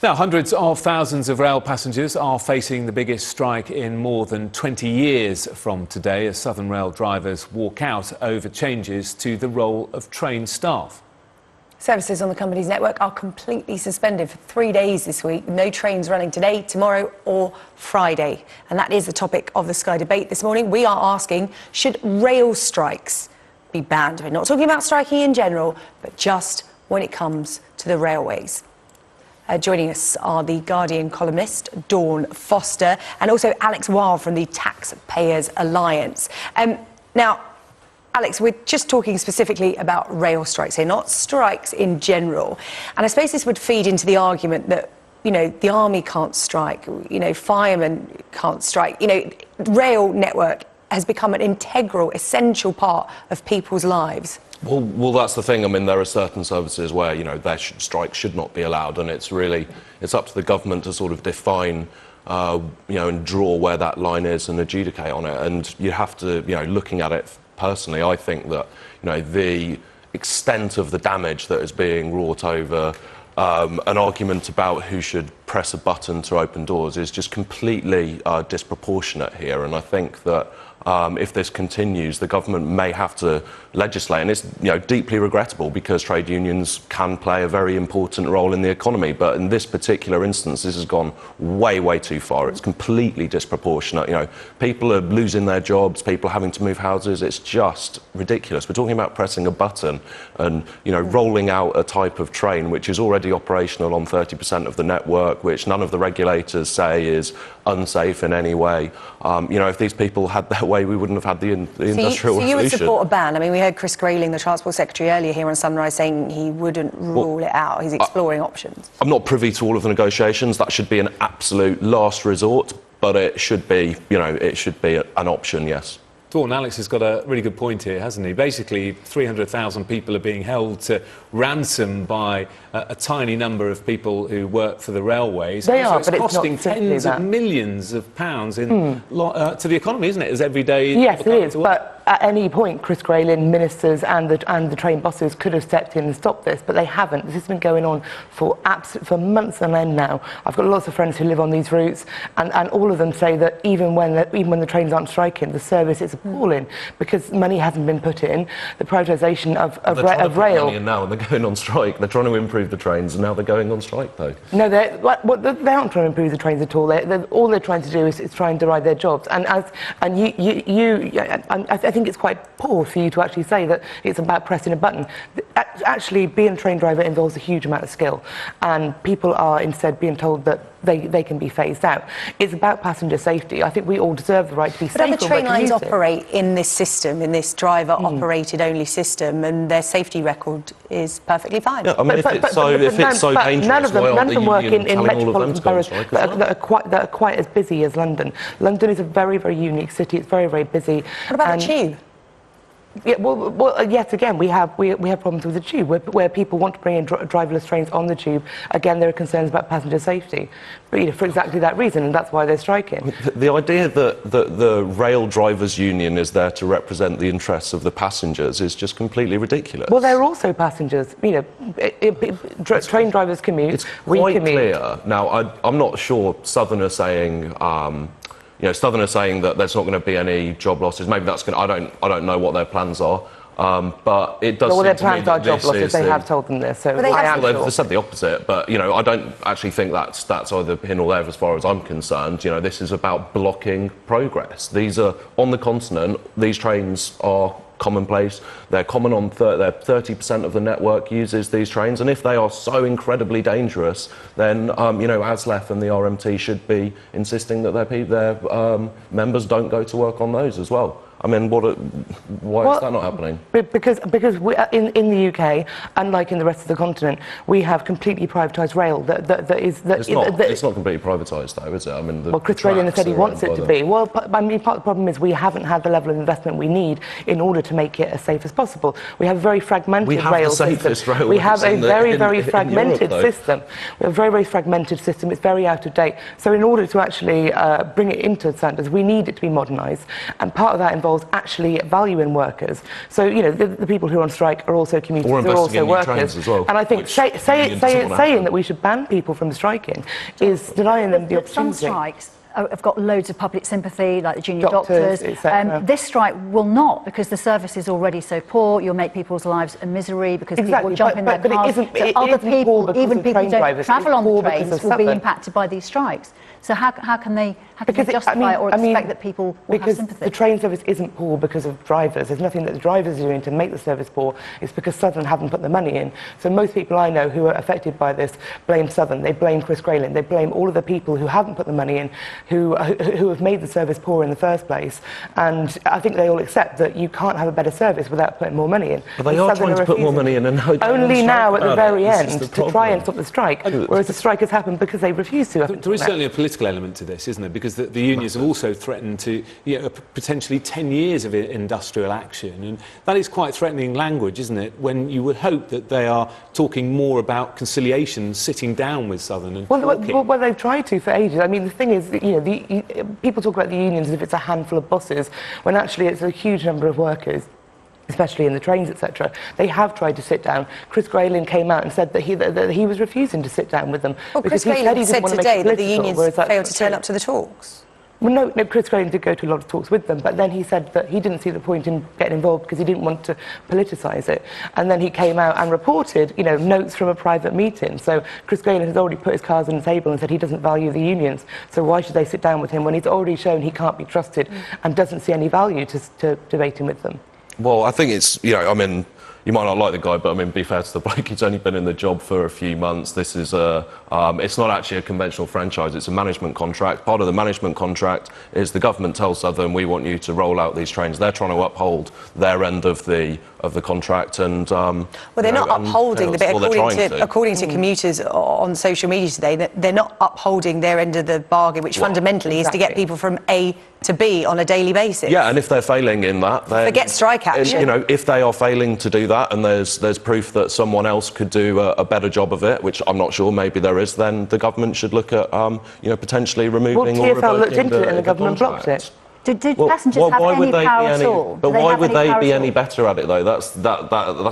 Now, hundreds of thousands of rail passengers are facing the biggest strike in more than 20 years from today as Southern Rail drivers walk out over changes to the role of train staff. Services on the company's network are completely suspended for 3 days this week. No trains running today, tomorrow or Friday. And that is the topic of the Sky debate this morning. We are asking, should rail strikes be banned? We're not talking about striking in general, but just when it comes to the railways. Joining us are the Guardian columnist Dawn Webster and also Alex Weil from the Taypayers Alliance. Now, Alex, we're just talking specifically about rail strikes here, not strikes in general. And I suppose this would feed into the argument that, you know, the army can't strike, you know, firemen can't strike. You know, rail network has become an integral, essential part of people's lives. Well, that's the thing. I mean, there are certain services where, you know, strikes should not be allowed, and it's up to the government to sort of define, you know, and draw where that line is and adjudicate on it. And you have to, you know, looking at it personally, I think that, you know, the extent of the damage that is being wrought over an argument about who should press a button to open doors is just completely disproportionate here. And I think that if this continues, the government may have to legislate, and it's, you know, deeply regrettable because trade unions can play a very important role in the economy. But in this particular instance, this has gone way, way too far. It's completely disproportionate. You know, people are losing their jobs, people are having to move houses. It's just ridiculous. We're talking about pressing a button and, you know, rolling out a type of train which is already operational on 30% of the network, which none of the regulators say is unsafe in any way. You know, if these people had their way, we wouldn't have had the industrial revolution. So you would support a ban? I mean, we heard Chris Grayling, the Transport Secretary, earlier here on Sunrise saying he wouldn't rule it out. He's exploring options. I'm not privy to all of the negotiations. That should be an absolute last resort, but it should be, you know, it should be an option, yes. Dawn, Alex has got a really good point here, hasn't he? Basically, 300,000 people are being held to ransom by a tiny number of people who work for the railways. They are, but it's costing tens of millions of pounds to the economy, isn't it, as every day? Yes, it is, but at any point, Chris Grayling, ministers and the train bosses could have stepped in and stopped this, but they haven't. This has been going on for months on end now. I've got lots of friends who live on these routes, and all of them say that even when the trains aren't striking, the service is appalling because money hasn't been put in. The privatisation of rail. Money in now, and they're going on strike. They're trying to improve the trains, and now they're going on strike, though. No, they aren't trying to improve the trains at all. All they're trying to do is try and deride their jobs. I think it's quite poor for you to actually say that it's about pressing a button. Actually, being a train driver involves a huge amount of skill, and people are instead being told that they can be phased out. It's about passenger safety. I think we all deserve the right to be safe. But other train lines operate in this system, in this driver-operated only system, and their safety record is perfectly fine. Yeah, I mean, if it's so dangerous, none of them work in metropolitan boroughs that are quite as busy as London. London is a very, very unique city. It's very, very busy. What about the tube? Yeah, well, yet again, we have problems with the tube where people want to bring in driverless trains on the tube. Again, there are concerns about passenger safety, but, you know, for exactly that reason, and that's why they're striking. The idea that the Rail Drivers Union is there to represent the interests of the passengers is just completely ridiculous. Well, they're also passengers. You know, train drivers commute. It's quite clear. Now, I'm not sure Southern are saying. You know, Southern are saying that there's not going to be any job losses. Maybe that's going to... I don't know what their plans are. But it does seem their to me plans are that job losses. They have told them this. So they've said the opposite. But, you know, I don't actually think that's either here nor there as far as I'm concerned. You know, this is about blocking progress. These are on the continent. These trains are commonplace. They're common on 30% of the network uses these trains, and if they are so incredibly dangerous, then you know, ASLEF and the RMT should be insisting that their members don't go to work on those as well. I mean, why is that not happening? Because we, in the UK, unlike in the rest of the continent, we have completely privatised rail. It's not completely privatised, though, is it? I mean, well, Chris Grayling said he wants it to be. Well, I mean, part of the problem is we haven't had the level of investment we need in order to make it as safe as possible. We have a very fragmented rail system. We have a very fragmented system. We have a very fragmented system. It's very out of date. So in order to actually bring it into standards, we need it to be modernised, and part of that involves actually valuing workers. So, you know, the people who are on strike are also commuters, or they're also investing in new workers. trains as well, And I think saying that we should ban people from striking is denying them the Some opportunity. strikes have got loads of public sympathy, like the junior Doctors, doctors. etc. This strike will not, because the service is already so poor. You'll make people's lives a misery because people will jump in their cars. It Other isn't people, poor because even of people train who don't drivers, travel it's on the poor because trains, of will be Southern. impacted by these strikes. So how can they Because justify or expect that people will have because sympathy? the train service isn't poor because of drivers. There's nothing that the drivers are doing to make the service poor. It's because Southern haven't put the money in. So most people I know who are affected by this blame Southern. They blame Chris Grayling. They blame all of the people who haven't put the money in, who have made the service poor in the first place. And I think they all accept that you can't have a better service without putting more money in. But they are trying to put more money in, and only now at the very This end is the to try and problem. stop the strike. Whereas the strike has happened because they refuse to. There is certainly a political element to this, isn't there? Because the unions have also threatened to, you know, potentially 10 years of industrial action. And that is quite threatening language, isn't it? When you would hope that they are talking more about conciliation, sitting down with Southern and talking. Well, they've tried to for ages. I mean, the thing is, you know, people talk about the unions as if it's a handful of bosses, when actually it's a huge number of workers, especially in the trains, etc. They have tried to sit down. Chris Grayling came out and said that he was refusing to sit down with them. Well, Chris Grayling said today that the unions failed to turn up to the talks. Well, no, Chris Grayling did go to a lot of talks with them, but then he said that he didn't see the point in getting involved because he didn't want to politicise it. And then he came out and reported, you know, notes from a private meeting. So Chris Grayling has already put his cards on the table and said he doesn't value the unions. So why should they sit down with him when he's already shown he can't be trusted and doesn't see any value to debating with them? Well, I think it's, you know, I mean, you might not like the guy, but I mean, be fair to the bloke, he's only been in the job for a few months. This is it's not actually a conventional franchise, it's a management contract. Part of the management contract is the government tells Southern, we want you to roll out these trains. They're trying to uphold their end of the contract, and well, they're not upholding the bit, according to commuters on social media today, they're not upholding their end of the bargain, which fundamentally is to get people from A to B on a daily basis. Yeah, and if they're failing in that, then forget strike action. You know, if they are failing to do that, and there's proof that someone else could do a better job of it, which I'm not sure, maybe there is, then the government should look at you know, potentially removing or revoking TfL looked into it and the government blocked it. Did passengers have any power at all? But why would they be any better at it, though? That's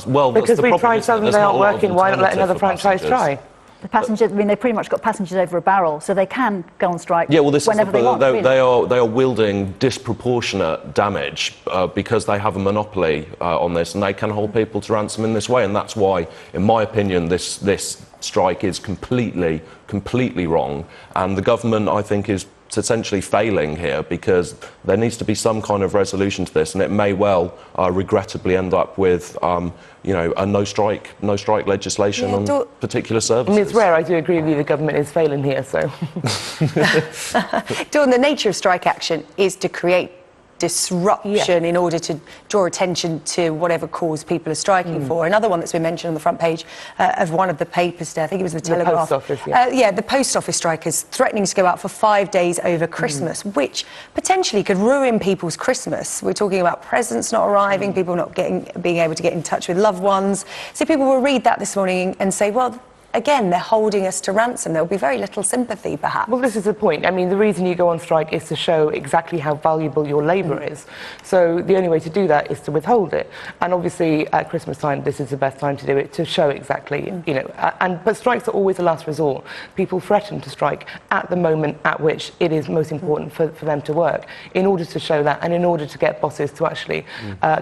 well, because that's the we problem. tried Southern, they aren't working. Why not let another franchise try? The passengers, I mean, they've pretty much got passengers over a barrel, so they can go on strike whenever they want. They are wielding disproportionate damage because they have a monopoly on this, and they can hold people to ransom in this way. And that's why, in my opinion, this strike is completely wrong. And the government, I think, is essentially failing here, because there needs to be some kind of resolution to this, and it may well regrettably end up with you know, a no strike legislation on particular services. I mean, it's rare. I do agree with you, the government is failing here, so. Dawn, the nature of strike action is to create disruption in order to draw attention to whatever cause people are striking for. Another one that's been mentioned on the front page of one of the papers today, I think it was the Telegraph. Post office, the post office strikers threatening to go out for 5 days over Christmas, which potentially could ruin people's Christmas. We're talking about presents not arriving, people not being able to get in touch with loved ones. So people will read that this morning and say, well, again, they're holding us to ransom. There'll be very little sympathy, perhaps. Well, this is the point. I mean, the reason you go on strike is to show exactly how valuable your labour is. So the only way to do that is to withhold it. And obviously, at Christmas time, this is the best time to do it, to show exactly, you know. But strikes are always a last resort. People threaten to strike at the moment at which it is most important for them to work, in order to show that and in order to get bosses to actually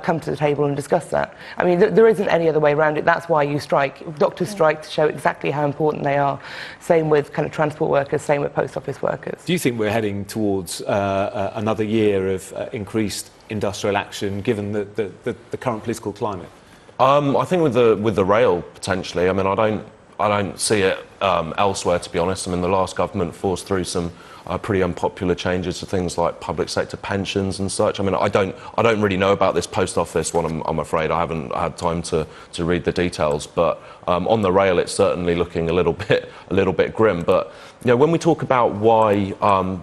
come to the table and discuss that. I mean, there isn't any other way around it. That's why you strike. Doctors strike to show exactly how important they are. Same with kind of transport workers, same with post office workers. Do you think we're heading towards another year of increased industrial action, given the current political climate? I think with the rail, potentially. I mean, I don't see it elsewhere, to be honest. I mean, the last government forced through some pretty unpopular changes to things like public sector pensions and such. I mean, I don't really know about this post office one, I'm afraid. I haven't had time to read the details, but on the rail, it's certainly looking a little bit grim. But you know, when we talk about why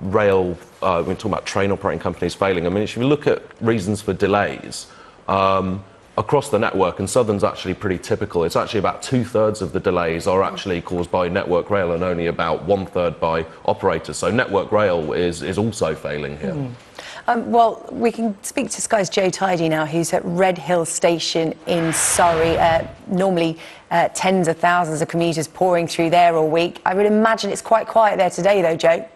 rail, when we talk about train operating companies failing, I mean, if you look at reasons for delays across the network, and Southern's actually pretty typical. It's actually about 2/3 of the delays are actually caused by Network Rail, and only about 1/3 by operators. So Network Rail is also failing here. Well, we can speak to Sky's Joe Tidy now, who's at Red Hill Station in Surrey. Normally, tens of thousands of commuters pouring through there all week. I would imagine it's quite quiet there today, though, Joe.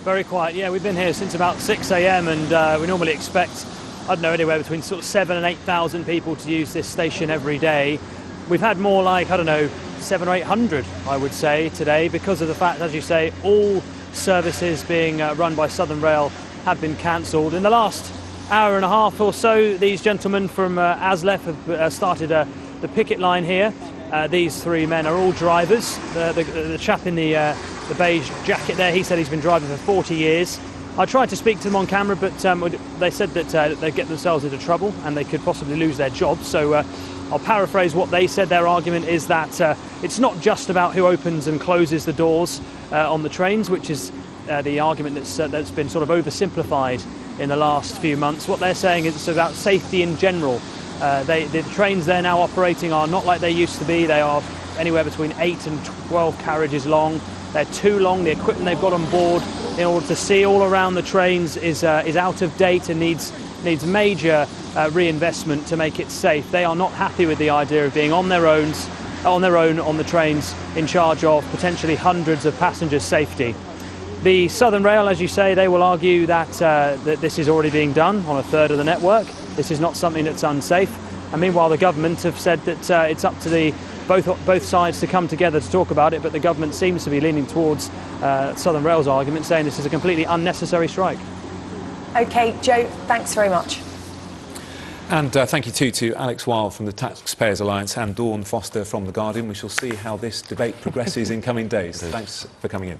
Very quiet, yeah. We've been here since about 6 a.m. and we normally expect, I don't know, anywhere between sort of 7,000 and 8,000 people to use this station every day. We've had more like, I don't know, 700 or 800, I would say, today, because of the fact, as you say, all services being run by Southern Rail have been cancelled. In the last hour and a half or so, these gentlemen from ASLEF have started the picket line here. These three men are all drivers. The chap in the beige jacket there, he said he's been driving for 40 years. I tried to speak to them on camera, but they said that they'd get themselves into trouble and they could possibly lose their jobs. So I'll paraphrase what they said. Their argument is that it's not just about who opens and closes the doors on the trains, which is the argument that's been sort of oversimplified in the last few months. What they're saying is it's about safety in general. The trains they're now operating are not like they used to be. They are anywhere between 8 and 12 carriages long. They're too long. The equipment they've got on board in order to see all around the trains is out of date and needs major reinvestment to make it safe. They are not happy with the idea of being on their own on the trains, in charge of potentially hundreds of passengers' safety. The Southern Rail, as you say, they will argue that this is already being done on a third of the network. This is not something that's unsafe. And meanwhile, the government have said that it's up to both sides to come together to talk about it, but the government seems to be leaning towards Southern Rail's argument, saying this is a completely unnecessary strike. OK, Joe, thanks very much. And thank you too to Alex Wilde from the Taypayers Alliance and Dawn Webster from The Guardian. We shall see how this debate progresses in coming days. Thanks for coming in.